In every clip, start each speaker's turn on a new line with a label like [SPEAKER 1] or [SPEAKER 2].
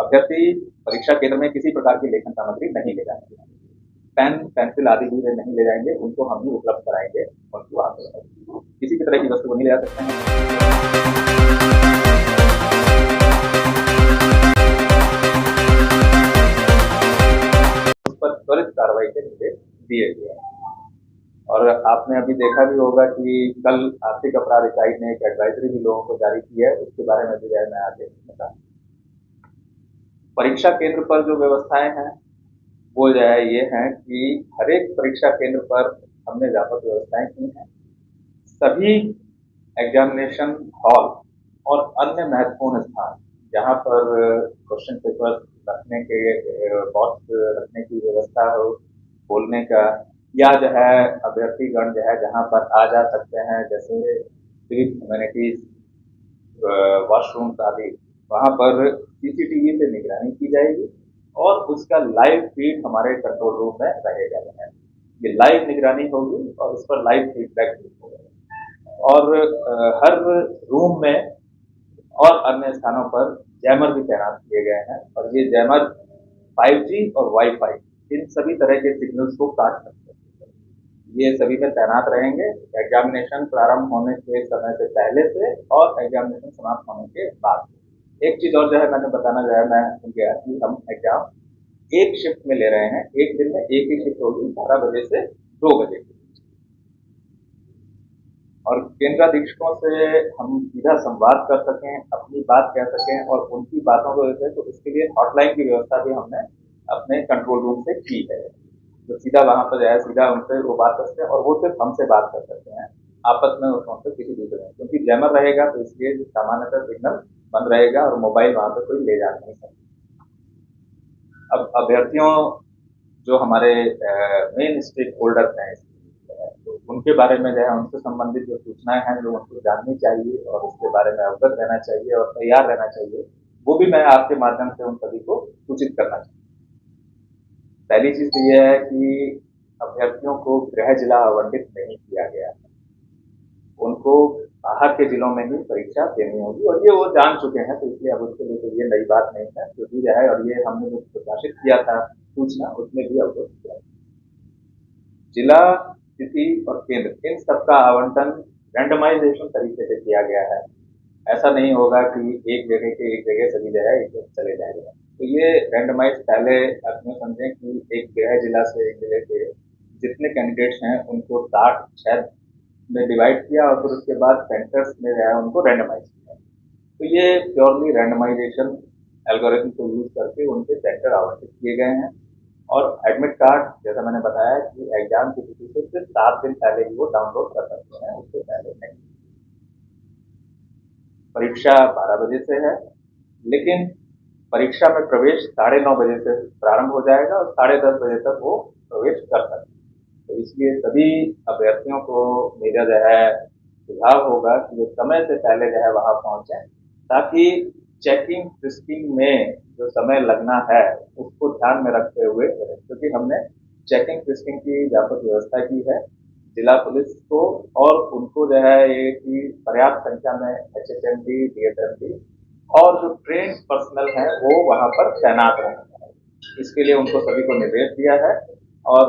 [SPEAKER 1] अभ्यर्थी परीक्षा केंद्र में किसी प्रकार की लेखन सामग्री नहीं ले जाएंगे। पेन पेंसिल आदि भी वे नहीं ले जाएंगे, उनको हम ही उपलब्ध कराएंगे। उनको वहाँ पे किसी भी तरह की वस्तु को नहीं ले जा सकते हैं। उस पर त्वरित कार्रवाई के निर्देश दिए गए हैं। और आपने अभी देखा भी होगा कि कल आर्थिक अपराध इकाई ने एक एडवाइजरी भी लोगों को जारी की है, उसके बारे में भी जो है मैं आगे बता। परीक्षा केंद्र पर जो व्यवस्थाएं हैं वो जो है ये है कि हर एक परीक्षा केंद्र पर हमने व्यापक व्यवस्थाएं की हैं। सभी एग्जामिनेशन हॉल और अन्य महत्वपूर्ण स्थान जहां पर क्वेश्चन पेपर रखने के बॉक्स रखने की व्यवस्था हो, बोलने का, या जो है अभ्यर्थीगण जो है जहां पर आ जा सकते हैं, जैसे सिविक ह्यूमैनिटीज, वॉशरूम आदि, वहां पर सीसीटीवी से निगरानी की जाएगी और उसका लाइव फीड हमारे कंट्रोल रूम में रहेगा। ये लाइव निगरानी होगी और उस पर लाइव फीडबैक भी होगा। और हर रूम में और अन्य स्थानों पर जैमर भी तैनात किए गए हैं और ये जैमर 5G और वाईफाई इन सभी तरह के सिग्नल्स को काट सकते हैं। ये सभी में तैनात रहेंगे एग्जामिनेशन प्रारंभ होने के समय से पहले से और एग्जामिनेशन समाप्त होने के बाद। एक चीज और जो है मैंने बताना जो है मैं भूल गया कि हम एग्जाम एक शिफ्ट में ले रहे हैं। एक दिन में एक ही शिफ्ट होगी 12 बजे से 2 बजे की। और केंद्राधीशकों से हम सीधा संवाद कर सकें, अपनी बात कह सकें और उनकी बातों को देखें, तो इसके लिए हॉटलाइन की व्यवस्था भी हमने अपने कंट्रोल रूम से की है। तो सीधा वहां पर जाए, सीधा उनसे वो बात कर सकते हैं और वो सिर्फ हमसे बात कर सकते हैं, आपस में उनसे किसी दूसरे में, क्योंकि जैमर रहेगा तो इसलिए सामान्यतः सिग्नल बंद रहेगा और मोबाइल वहां पर कोई ले जा नहीं सकता। अब अभ्यर्थियों जो हमारे मेन स्टेक होल्डर हैं, तो उनके बारे में जो है उनसे संबंधित जो सूचनाएं हैं जो उनको जाननी चाहिए और उसके बारे में अवगत रहना चाहिए और तैयार रहना चाहिए, वो भी मैं आपके माध्यम से उन सभी को सूचित करना चाहिए। पहली चीज तो यह है कि अभ्यर्थियों को गृह जिला आवंटित नहीं किया गया है, उनको बाहर के जिलों में ही परीक्षा देनी होगी और ये वो जान चुके हैं, तो इसलिए अब उसके लिए तो ये नई बात नहीं है, जो भी है। और ये हमने जो प्रकाशित किया था सूचना उसमें भी अवगत किया। जिला, तिथि और केंद्र इन सबका आवंटन रैंडमाइजेशन तरीके से किया गया है। ऐसा नहीं होगा कि एक जगह के एक जगह सभी जगह एक चले जाएगा। तो ये रैंडमाइज पहले अपने समझें कि एक गृह जिला से एक जिले के जितने कैंडिडेट्स हैं उनको 60 में डिवाइड किया और फिर उसके बाद सेंटर्स में जो है उनको रैंडमाइज किया। तो ये प्योरली रैंडमाइजेशन एल्गोरिथम को यूज करके उनके सेंटर आवंटित किए गए हैं। और एडमिट कार्ड जैसा मैंने बताया कि एग्जाम की तिथि से सिर्फ 7 दिन पहले ही वो डाउनलोड कर सकते हैं, उससे पहले नहीं। परीक्षा 12 बजे से है, लेकिन परीक्षा में प्रवेश 9:30 बजे से प्रारंभ हो जाएगा और 10:30 बजे तक वो प्रवेश कर सकते हैं। तो इसलिए सभी अभ्यर्थियों को मेरा जो है सुझाव होगा कि वो समय से पहले जो है वहां पहुंचे, ताकि चेकिंग फ्रिस्किंग में जो समय लगना है उसको ध्यान में रखते हुए, क्योंकि हमने चेकिंग फ्रिस्किंग की व्यापक व्यवस्था की है जिला पुलिस को, और उनको जो है ये कि पर्याप्त संख्या में HSMD, DSMD और जो ट्रेन पर्सनल है वो वहां पर तैनात रहेंगे। इसके लिए उनको सभी को निर्देश दिया है। और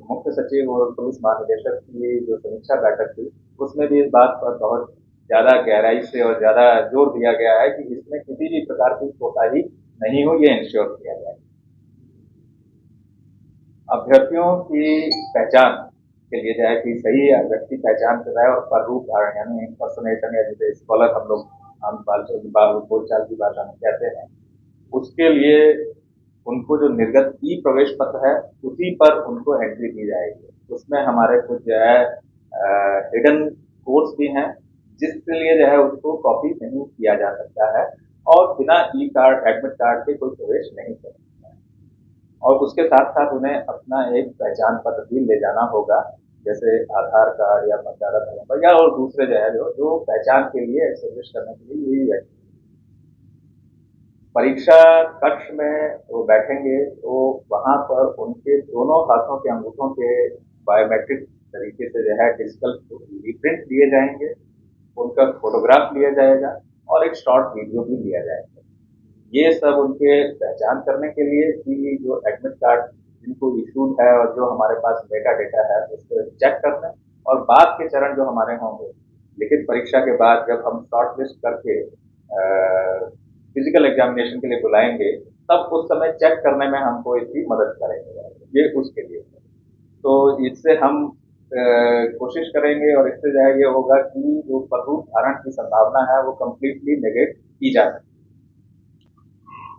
[SPEAKER 1] मुख्य सचिव और पुलिस महानिदेशक की जो समीक्षा बैठक थी उसमें भी इस बात पर बहुत ज्यादा गहराई से और ज्यादा जोर दिया गया है कि इसमें किसी भी प्रकार की कोताही नहीं हो, ये इंश्योर किया जाए। अभ्यर्थियों की पहचान के लिए जो है कि सही व्यक्ति पहचान कराए और प्रारूप धारण यानी इंपर्सोनेशन, या जिसे स्कॉलर हम लोग आम बोलचाल की भाषा में कहते हैं, उसके लिए उनको जो निर्गत ई प्रवेश पत्र है उसी पर उनको एंट्री दी जाएगी। उसमें हमारे कुछ जो है हिडन कोड्स भी हैं जिसके लिए जो है उसको कॉपी नहीं किया जा सकता है और बिना ई कार्ड एडमिट कार्ड के कोई प्रवेश नहीं कर सकता है। और उसके साथ साथ उन्हें अपना एक पहचान पत्र भी ले जाना होगा, जैसे आधार कार्ड या मतदाता नंबर या और दूसरे जो है जो पहचान के लिए एस्टेब्लिश करने के लिए यही है। परीक्षा कक्ष में वो बैठेंगे तो वहां पर उनके दोनों हाथों के अंगूठों के बायोमेट्रिक तरीके से जो है डिजिटल प्रिंट दिए जाएंगे, उनका फोटोग्राफ लिया जाएगा और एक शॉर्ट वीडियो भी लिया जाएगा। ये सब उनके पहचान करने के लिए कि जो एडमिट कार्ड जिनको इशूड है और जो हमारे पास मेटा डेटा है उसको चेक करना और बाद के चरण जो हमारे होंगे लिखित परीक्षा के बाद जब हम शॉर्ट लिस्ट करके फिजिकल एग्जामिनेशन के लिए बुलाएंगे तब उस समय चेक करने में हमको इसकी मदद करेंगे ये उसके लिए। तो इससे हम कोशिश करेंगे और इससे जो है ये होगा कि जो प्ररूप धारण की संभावना है वो कम्प्लीटली नेगेट की जा सके।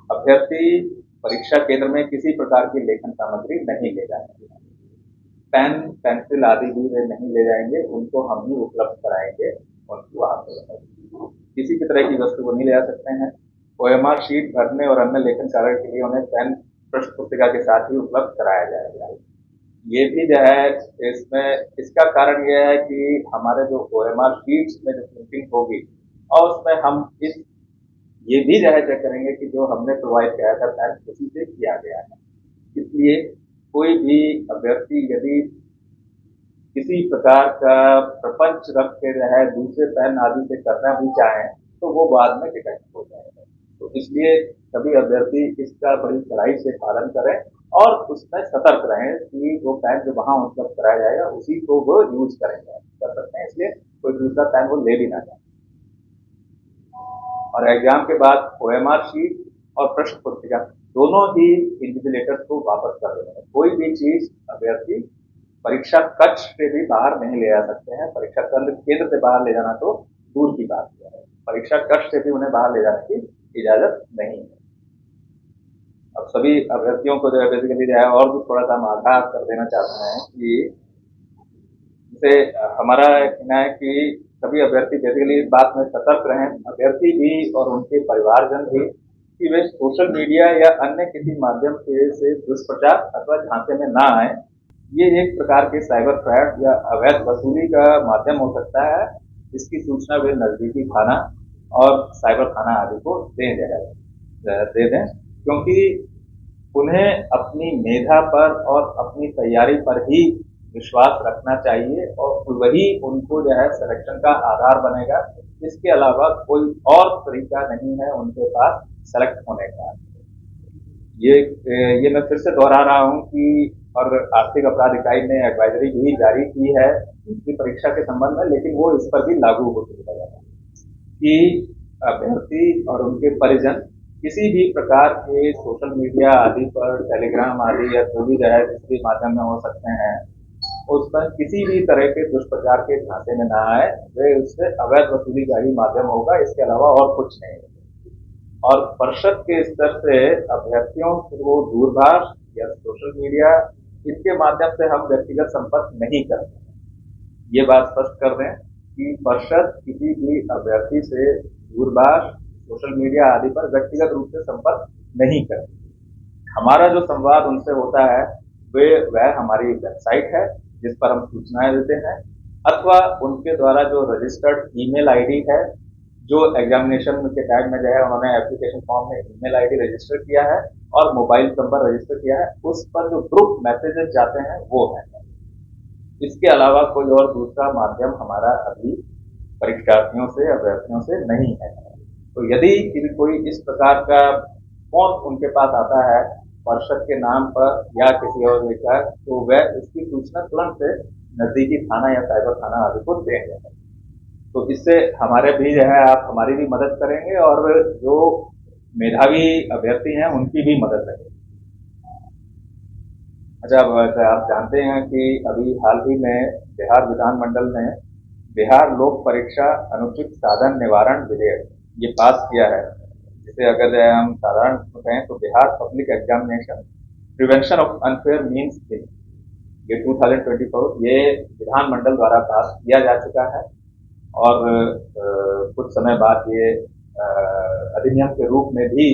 [SPEAKER 1] अभ्यर्थी परीक्षा केंद्र में किसी प्रकार की लेखन सामग्री नहीं ले जाएंगे, पेन पेंसिल आदि भी वे नहीं ले जाएंगे, उनको हम ही उपलब्ध कराएंगे उनको वहां पे किसी भी तरह की वस्तु को नहीं ले जा सकते हैं। ओएमआर शीट भरने और अन्य लेखन कार्य के लिए उन्हें पेन प्रश्न पुस्तिका के साथ ही उपलब्ध कराया जाएगा। ये भी जो है इसमें इसका कारण यह है कि हमारे जो ओएमआर शीट्स में जो प्रिंटिंग होगी और उसमें हम इस ये भी जो है चेक करेंगे कि जो हमने प्रोवाइड किया था पेन उसी से किया गया है। इसलिए कोई भी अभ्यर्थी यदि किसी प्रकार का प्रपंच रख के जो है दूसरे पेन आदि से करना भी चाहें तो वो बाद में डिटेक्ट हो जाएगा। तो इसलिए सभी अभ्यर्थी इसका बड़ी कड़ाई से पालन करें और उसमें सतर्क रहें कि वो पेन जो वहां उपलब्ध कराया जाएगा उसी को वो यूज करेंगे कर सकते हैं, इसलिए कोई दूसरा पेन वो ले भी ना जाए। और एग्जाम के बाद ओएमआर शीट और प्रश्न पुस्तिका दोनों ही इन्विजिलेटर्स को वापस कर देंगे। कोई भी चीज अभ्यर्थी परीक्षा कक्ष से भी बाहर नहीं ले जा सकते हैं, परीक्षा केंद्र से बाहर ले जाना तो दूर की बात है, परीक्षा कक्ष से भी उन्हें बाहर ले जाने की इजाजत नहीं है। अब सभी अभ्यर्थियों को जो है बेसिकली जो है और भी थोड़ा सा हम आगाह कर देना चाहते हैं कि जैसे हमारा कहना है कि सभी अभ्यर्थी बेसिकली इस बात में सतर्क रहें, अभ्यर्थी भी और उनके परिवारजन भी, कि वे सोशल मीडिया या अन्य किसी माध्यम से दुष्प्रचार अथवा झांसे में ना आए। ये एक प्रकार के साइबर फ्रॉड या अवैध वसूली का माध्यम हो सकता है, इसकी सूचना वे नजदीकी थाना और साइबर थाना आदि को दे दें, क्योंकि उन्हें अपनी मेधा पर और अपनी तैयारी पर ही विश्वास रखना चाहिए और वही उनको जो है सिलेक्शन का आधार बनेगा। इसके अलावा कोई और तरीका नहीं है उनके पास सेलेक्ट होने का। ये मैं फिर से दोहरा रहा हूँ कि और आर्थिक अपराध इकाई ने एडवाइजरी भी जारी की है इनकी परीक्षा के संबंध में, लेकिन वो इस पर भी लागू हो चुका है कि अभ्यर्थी और उनके परिजन किसी भी प्रकार के सोशल मीडिया आदि पर, टेलीग्राम आदि या जो भी जो है जिसके माध्यम में हो सकते हैं, उस पर किसी भी तरह के दुष्प्रचार के झांसे में ना आए, वे उससे अवैध वसूली का ही माध्यम होगा, इसके अलावा और कुछ नहीं। और परिषद के स्तर से अभ्यर्थियों को दूरभाष या सोशल मीडिया इनके माध्यम से हम व्यक्तिगत संपर्क नहीं करते। ये बात स्पष्ट कर दें कि परिषद किसी भी अभ्यर्थी से दूरभाष, सोशल मीडिया आदि पर व्यक्तिगत रूप से संपर्क नहीं करती। हमारा जो संवाद उनसे होता है वह हमारी वेबसाइट है जिस पर हम सूचनाएं देते हैं, अथवा उनके द्वारा जो रजिस्टर्ड ईमेल आईडी है, जो एग्जामिनेशन के टाइम में जो है उन्होंने एप्लीकेशन फॉर्म में ईमेल आईडी रजिस्टर किया है और मोबाइल नंबर रजिस्टर किया है, उस पर जो ग्रुप मैसेजेस जाते हैं वो है। इसके अलावा कोई और दूसरा माध्यम हमारा अभी परीक्षार्थियों से, अभ्यर्थियों से नहीं है। तो यदि कोई इस प्रकार का फोन उनके पास आता है परिषद के नाम पर या किसी और विचार, तो वह इसकी सूचना तुरंत से नजदीकी थाना या साइबर थाना आदि को देंगे। तो इससे हमारे भी जो है आप हमारी भी मदद करेंगे और जो मेधावी अभ्यर्थी हैं उनकी भी मदद करेंगे। अच्छा, आप जानते हैं कि अभी हाल ही में बिहार विधानमंडल ने बिहार लोक परीक्षा अनुचित साधन निवारण विधेयक ये पास किया है, जिसे अगर हम साधारण कहें तो Bihar public examination prevention of unfair means bill, ये 2024 ये विधानमंडल द्वारा पास किया जा चुका है और कुछ समय बाद ये अधिनियम के रूप में भी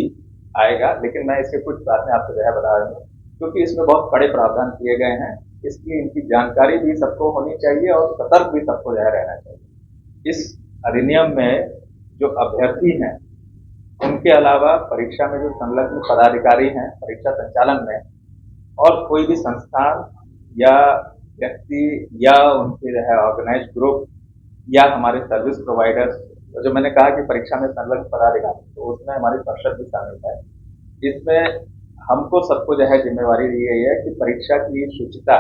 [SPEAKER 1] आएगा। लेकिन मैं इसके कुछ बातें आपको जो है बता रहा हूँ, क्योंकि इसमें बहुत कड़े प्रावधान किए गए हैं, इसकी इनकी जानकारी भी सबको होनी चाहिए और सतर्क भी सबको जो है रहना चाहिए। इस अधिनियम में जो अभ्यर्थी हैं उनके अलावा परीक्षा में जो संलग्न पदाधिकारी हैं परीक्षा संचालन में, और कोई भी संस्थान या व्यक्ति या उनके जो है ऑर्गेनाइज ग्रुप या हमारे सर्विस प्रोवाइडर्स तो जो मैंने कहा कि परीक्षा में संलग्न पदाधिकारी, तो उसमें हमारी परिषद भी शामिल है। इसमें हमको सबको जो है जिम्मेवारी दी गई है कि परीक्षा की शुचिता,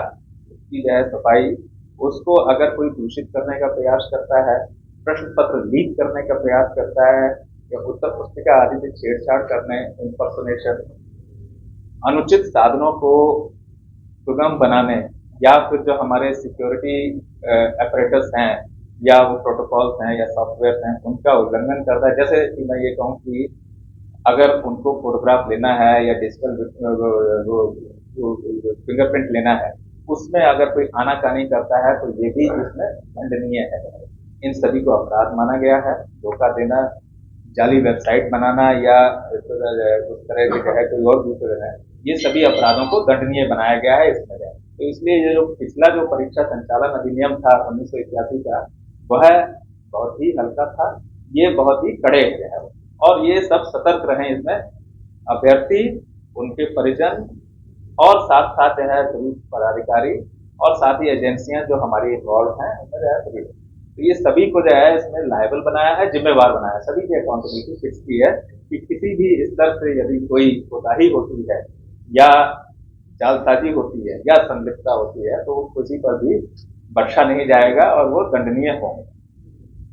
[SPEAKER 1] उसकी जो है सफाई, उसको अगर कोई दूषित करने का प्रयास करता है, प्रश्न पत्र लीक करने का प्रयास करता है, या उत्तर पुस्तिका आदि से छेड़छाड़ करने, इम्पर्सोनेशन, अनुचित साधनों को सुगम बनाने, या फिर जो हमारे सिक्योरिटी अपरेटस हैं, या वो प्रोटोकॉल्स हैं या सॉफ्टवेयर हैं, उनका उल्लंघन करता है। जैसे कि मैं ये कहूँ कि अगर उनको फोटोग्राफ लेना है या डिजिटल फिंगरप्रिंट लेना है, उसमें अगर कोई आनाकानी करता है तो ये भी इसमें दंडनीय है। इन सभी को अपराध माना गया है। धोखा देना, जाली वेबसाइट बनाना, या उस तरह की जो है कोई और दूसरे है, ये सभी अपराधों को दंडनीय बनाया गया है इसमें। तो इसलिए ये जो पिछला जो परीक्षा संचालन अधिनियम था 1981 का, वह बहुत ही हल्का था, ये बहुत ही कड़े है। और ये सब सतर्क रहे इसमें, अभ्यर्थी, उनके परिजन, और साथ साथ जो है पुलिस पदाधिकारी, और साथ ही एजेंसियां जो हमारी इन्वॉल्व हैं उनमें जो है सभी। तो ये सभी को जो है इसमें लायबल बनाया है, जिम्मेवार बनाया है, सभी की अकाउंटेबिलिटी फिक्स की है कि किसी भी स्तर से यदि कोई कोताही होती है, या जालसाजी होती है, या संलिप्तता होती है, तो किसी पर भी बख्शा नहीं जाएगा और वो दंडनीय होंगे।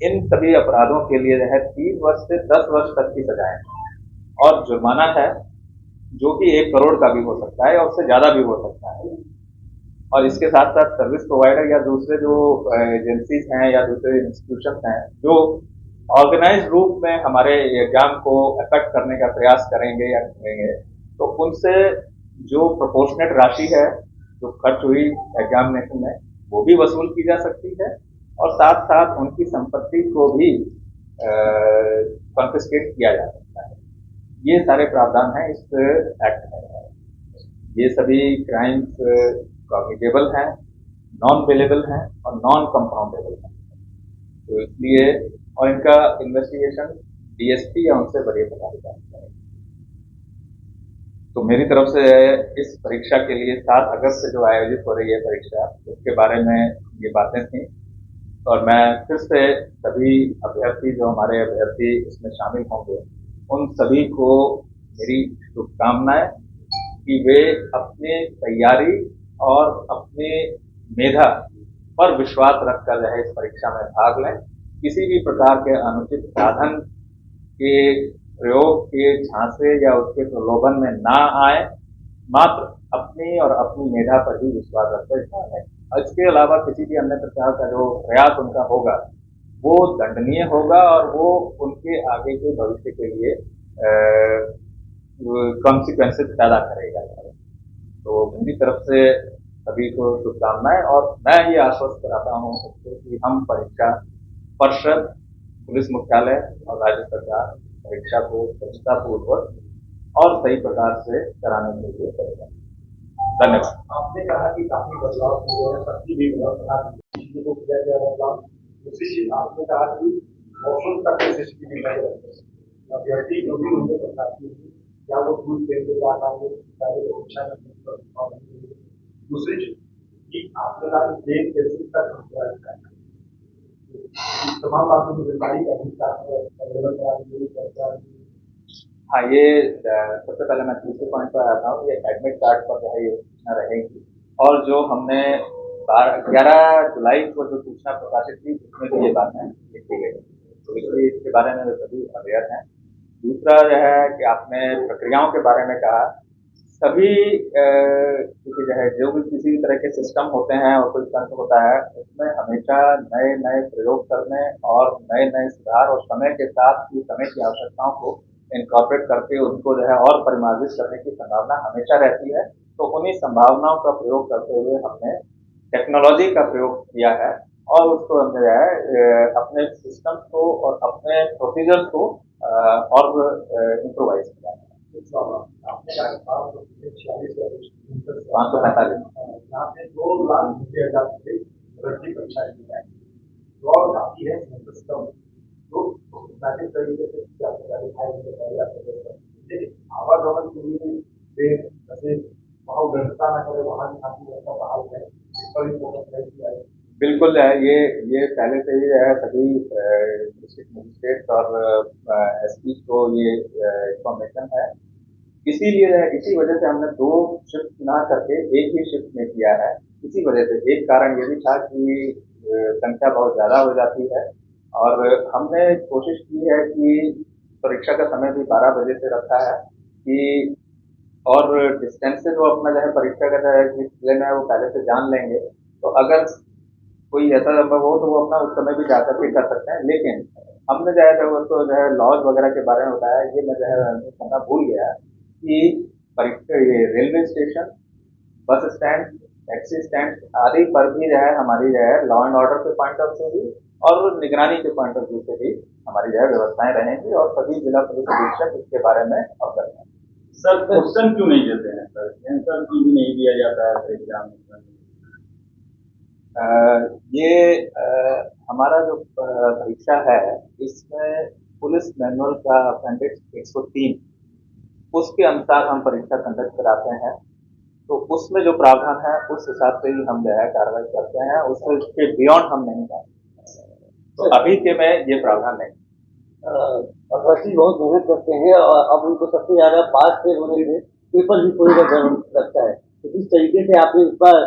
[SPEAKER 1] इन सभी अपराधों के लिए जो है 3 वर्ष से 10 वर्ष तक की सजाएं और जुर्माना है, जो कि 1 करोड़ का भी हो सकता है और उससे ज्यादा भी हो सकता है। और इसके साथ साथ सर्विस प्रोवाइडर या दूसरे जो एजेंसीज हैं या दूसरे इंस्टीट्यूशन हैं, जो ऑर्गेनाइज रूप में हमारे एग्जाम को अफेक्ट करने का प्रयास करेंगे या करेंगे, तो उनसे जो प्रोपोर्शनेट राशि है जो खर्च हुई एग्जामिनेशन में, वो भी वसूल की जा सकती है, और साथ साथ उनकी संपत्ति को भी कॉन्फिस्केट किया जा सकता है। ये सारे प्रावधान हैं इस एक्ट में। ये सभी क्राइम्स कॉग्निजेबल हैं, नॉन बेलेबल हैं और नॉन कंपाउंडेबल हैं। तो इसलिए, और इनका इन्वेस्टिगेशन डीएसपी या उनसे बड़े पदाधिकारी करेंगे। तो मेरी तरफ से इस परीक्षा के लिए 7 अगस्त से जो आयोजित हो रही है परीक्षा, उसके बारे में ये बातें थी। और मैं फिर से सभी अभ्यर्थी, जो हमारे अभ्यर्थी इसमें शामिल होंगे, उन सभी को मेरी शुभकामनाएं कि वे अपनी तैयारी और अपनी मेधा पर विश्वास रखकर रहे इस परीक्षा में भाग लें। किसी भी प्रकार के अनुचित साधन के प्रयोग के झांसे या उसके प्रलोभन में ना आए, मात्र अपनी और अपनी मेधा पर ही विश्वास रखकर भाग लें। इसके अलावा किसी भी अन्य प्रकार का जो प्रयास उनका होगा, वो दंडनीय होगा और वो उनके आगे के भविष्य के लिए कॉन्सिक्वेंसेस पैदा करेगा। तो मेरी तरफ से सभी को शुभकामनाएं, और मैं ये आश्वस्त कराता हूँ कि हम परीक्षा परिषद, पुलिस मुख्यालय और राज्य सरकार परीक्षा को स्वच्छतापूर्वक और सही प्रकार से कराने के लिए करेगा। धन्यवाद। आपने कहा कि काफी बदलाव हुए हैं, सबकी भी चीजों को किया गया बदलाव। दूसरी चीज आपने कहा कि मौसम तक सीसीटीवी नहीं रखते, अभ्यर्थी जो भी उन्हें बताती है क्या वो दूध देते जाना है, शिक्षा में। दूसरी चीज कि आपने कहा कि देश कैसे तक तमाम बातों की जानकारी करनी। हाँ, ये सबसे पहले मैं तीसरे पॉइंट पर आता हूँ। ये एडमिट कार्ड पर जो है ये सूचना रहेगी, और जो हमने 11 जुलाई को जो सूचना प्रकाशित की, उसमें भी ये बातें लिखी गई, तो इसलिए इसके बारे में सभी अवेयर हैं। दूसरा जो है कि आपने प्रक्रियाओं के बारे में कहा, सभी किसी जो है जो भी किसी भी तरह के सिस्टम होते हैं और कोई तंत्र होता है, उसमें हमेशा नए नए प्रयोग करने और नए नए सुधार और समय के साथ की समय की आवश्यकताओं को इनकॉर्पोरेट करके उनको जो है और परिमार्जित करने की संभावना हमेशा रहती है। तो उन्हीं संभावनाओं का प्रयोग करते हुए हमने टेक्नोलॉजी का प्रयोग किया है, और उसको हमने जो है अपने सिस्टम को और अपने प्रोसीजर्स को और इम्प्रोवाइज किया है। 545 यहाँ पे 2,90,000 भर्ती परीक्षा की जाएगी, तो और काफी है सिस्टम तो मैसेज तरीके से लेकिन आवागमन के लिए जैसे वहाँ व्यवस्था न करे, वहाँ काफी व्यवस्था बहाल है, इस पर भी फोकस नहीं किया है। बिल्कुल ये पहले से ही जो है सभी डिस्ट्रिक्ट मजिस्ट्रेट और एसपी को ये इंफॉर्मेशन है। इसीलिए जो है इसी वजह से हमने दो शिफ्ट ना करके एक ही शिफ्ट में किया है। इसी वजह से एक कारण ये भी था कि संख्या बहुत ज़्यादा हो जाती है और हमने कोशिश की है कि परीक्षा का समय भी 12 बजे से रखा है कि और डिस्टेंस से जो अपना जो है परीक्षा का जो है लेना है वो पहले से जान लेंगे। तो अगर कोई ऐसा संभव हो तो वो अपना उस समय भी जा करके कर सकते हैं। लेकिन हमने जो है जब उसको जो है लॉज वगैरह के बारे में बताया, ये मैं जो है कहना भूल गया कि परीक्षा ये railway station, bus stand, taxi stand आदि पर भी जो है हमारी जो है लॉ एंड ऑर्डर के पॉइंट ऑफ से भी और निगरानी के पॉइंट ऑफ व्यू से भी हमारी जो है व्यवस्थाएं रहेंगी और सभी जिला पुलिस अधीक्षक इसके बारे में अवगत हैं।
[SPEAKER 2] सर क्वेश्चन क्यों नहीं देते हैं सर, आंसर क्यों भी नहीं दिया जाता है एग्जाम में?
[SPEAKER 1] ये हमारा जो परीक्षा है इसमें पुलिस मैनुअल का अपेंडिक्स 103 उसके अनुसार हम परीक्षा कंडक्ट कराते हैं। तो उसमें जो प्रावधान है उस हिसाब से ही हम जो है कार्रवाई करते हैं, उसके बियॉन्ड हम नहीं जाते। तो अभी के में ये प्रावधान नहीं।
[SPEAKER 3] अभ्यर्थी बहुत मेहनत करते हैं और अब उनको सबसे ज्यादा पास फेल होने से पेपर भी पूरी का डर लगता है। तो जिस तरीके से आपने इस बार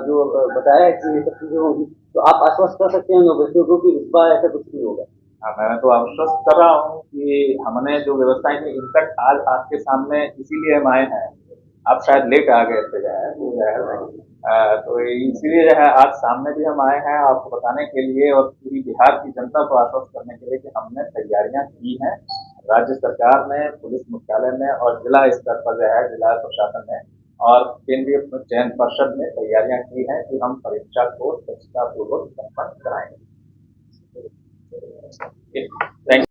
[SPEAKER 3] जो बताया है कि ये सब चीजें होंगी, तो आप आश्वस्त कर सकते हैं अभ्यर्थियों को कि इस बार ऐसा कुछ नहीं होगा।
[SPEAKER 1] हाँ, मैं तो आश्वस्त कर रहा हूँ कि हमने जो व्यवस्थाएं की इनफैक्ट आज आपके सामने इसीलिए हम आए हैं। आप शायद लेट आ गए थे जो है तो इसीलिए जो है आज सामने भी हम आए हैं आपको बताने के लिए और पूरी बिहार की जनता को आश्वस्त करने के लिए कि हमने तैयारियां की हैं। राज्य सरकार ने, पुलिस मुख्यालय ने और जिला स्तर पर जो है जिला प्रशासन ने और केंद्रीय चयन पर्षद ने तैयारियां की हैं कि हम परीक्षा को स्वच्छता पूर्वक संपन्न कराएंगे। Thank you.